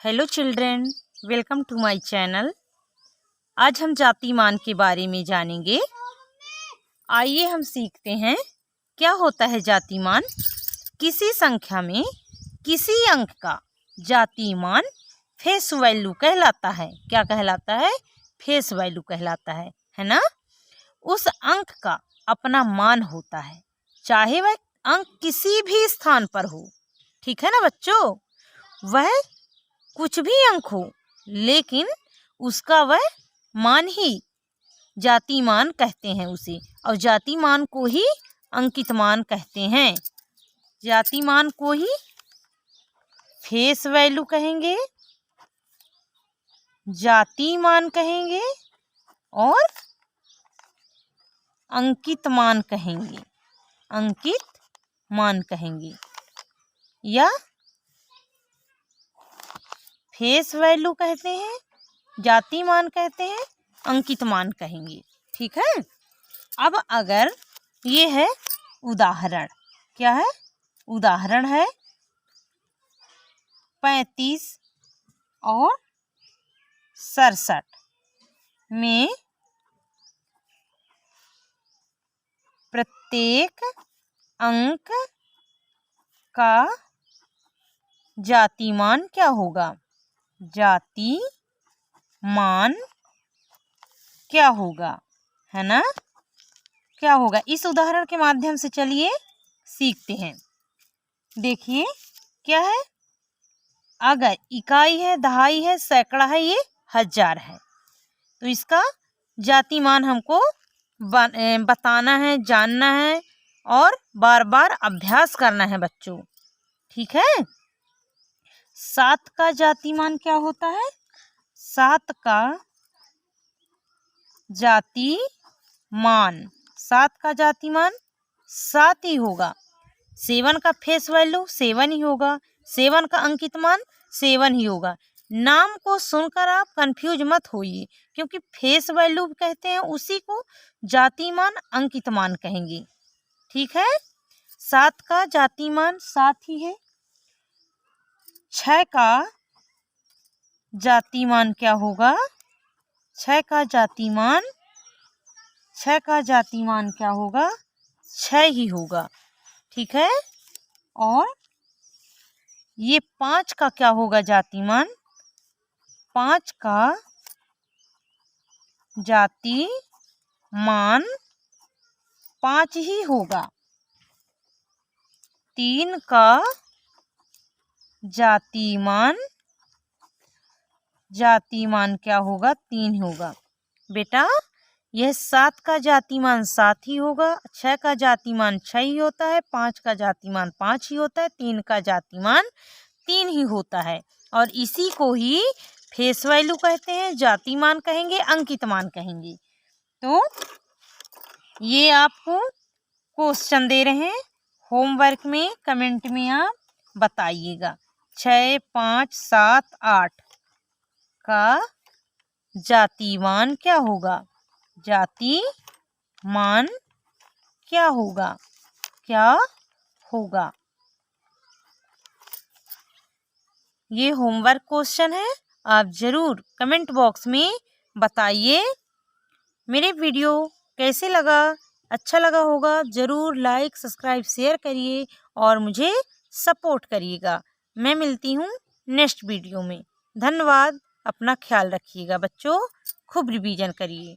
Hello children, welcome to my channel. आज हम जातिमान के बारे में जानेंगे। आइए हम सीखते हैं क्या होता है जातिमान। किसी संख्या में किसी अंक का जातिमान फेस वैल्यू कहलाता है। क्या कहलाता है? फेस वैल्यू कहलाता है ना। उस अंक का अपना मान होता है, चाहे वह अंक किसी भी स्थान पर हो। ठीक है ना बच्चों? वह कुछ भी अंक हो, लेकिन उसका वह मान ही जातिमान कहते हैं उसे, और जातिमान को ही अंकित मान कहते हैं। जातिमान को ही फेस वैल्यू कहेंगे, जातिमान कहेंगे और अंकित मान कहेंगे। अंकित मान कहेंगे या फेस वैल्यू कहते हैं, जातिमान कहते हैं, अंकित मान कहेंगे। ठीक है। अब अगर ये है उदाहरण, क्या है? उदाहरण है 35 और 67 में प्रत्येक अंक का जातिमान क्या होगा? जातिमान क्या होगा, है ना? क्या होगा? इस उदाहरण के माध्यम से चलिए सीखते हैं। देखिए क्या है। अगर इकाई है, दहाई है, सैकड़ा है, ये हजार है, तो इसका जातिमान हमको बताना है, जानना है और बार बार अभ्यास करना है बच्चों। ठीक है। 7 का जातिमान क्या होता है? 7 का जातिमान 7 का जातिमान 7 ही होगा। 7 का फेस वैल्यू 7 ही होगा। 7 का अंकित मान 7 ही होगा। नाम को सुनकर आप कंफ्यूज मत होइए, क्योंकि फेस वैल्यू कहते हैं उसी को, जातिमान अंकित मान कहेंगे। ठीक है। 7 का जातिमान 7 ही है। 6 का जातिमान क्या होगा? 6 का जातिमान क्या होगा? 6 ही होगा। ठीक है। और ये 5 का क्या होगा जातिमान? 5 का जातिमान 5 ही होगा। 3 का जातिमान क्या होगा? 3 होगा। बेटा, यह 7 का जातिमान 7 ही होगा। 6 का जातिमान 6 ही होता है। 5 का जातिमान 5 ही होता है। 3 का जातिमान 3 ही होता है। और इसी को ही फेस वैल्यू कहते हैं, जातिमान कहेंगे, अंकित मान कहेंगे। तो ये आपको क्वेश्चन दे रहे हैं, होमवर्क में कमेंट में आप बताइएगा। 6, 5, 7, 8 का जातिमान क्या होगा? जातिमान क्या होगा? क्या होगा? ये होमवर्क क्वेश्चन है, आप ज़रूर कमेंट बॉक्स में बताइए। मेरे वीडियो कैसे लगा? अच्छा लगा होगा, ज़रूर लाइक, सब्सक्राइब, शेयर करिए और मुझे सपोर्ट करिएगा। मैं मिलती हूँ नेक्स्ट वीडियो में। धन्यवाद। अपना ख्याल रखिएगा बच्चों, खूब रिवीजन करिए।